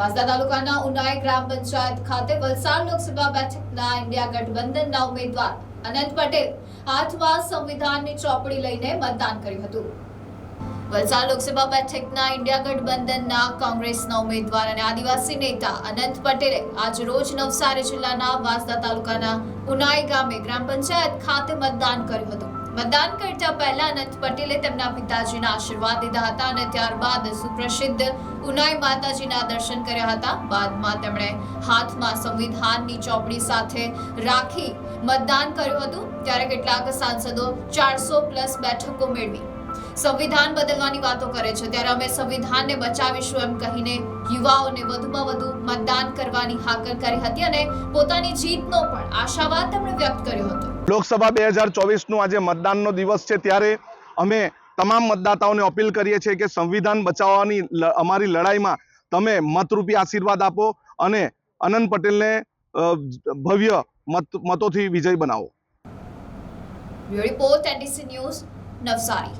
વાંસદા તાલુકાના ઉનાઈ ગ્રામ પંચાયત ખાતે વલસાડ લોકસભા બેઠકના ઇન્ડિયા ગઠબંધનના ઉમેદવાર અનંત પટેલ હાથમાં સંવિધાનની ચોપડી લઈને મતદાન કર્યું હતું। વલસાડ લોકસભા બેઠકના ઇન્ડિયા ગઠબંધનના કોંગ્રેસના ઉમેદવાર અને આદિવાસી નેતા અનંત પટેલે આજ રોજ નવસારી જિલ્લાના વાંસદા તાલુકાના ઉનાઈ ગામે ગ્રામ પંચાયત ખાતે મતદાન કર્યું હતું। મતદાન કરતા પહેલા અનંત પટેલે તેમના પિતાજીના આશીર્વાદ લીધા હતા અને ત્યારબાદ સુપ્રસિદ્ધ ઉનાઈ માતાજીના દર્શન કર્યા હતા। બાદમાં તેમણે હાથમાં સંવિધાનની ચોપડી સાથે રાખી મતદાન કર્યું હતું। ત્યારે કેટલાક સાંસદો 400+ બેઠકો મેળવી સંવિધાન બદલવાની વાતો કરે છે, ત્યારે અમે સંવિધાનને બચાવીશું એમ કહીને યુવાઓને વધુમાં વધુ મતદાન કરવાની હાકલ કરી હતી અને પોતાની જીતનો પણ આશાવાદ તેમણે વ્યક્ત કર્યો હતો। લોકસભા 2024 નો આજે મતદાનનો દિવસ છે, ત્યારે અમે તમામ મતદાતાઓને અપીલ કરીએ છીએ કે સંવિધાન બચાવવાની અમારી લડાઈમાં તમે મતરૂપી આશીર્વાદ આપો અને અનંત પટેલને ભવ્ય મતોથી વિજય બનાવો। Bureau report NDC news, Navsari.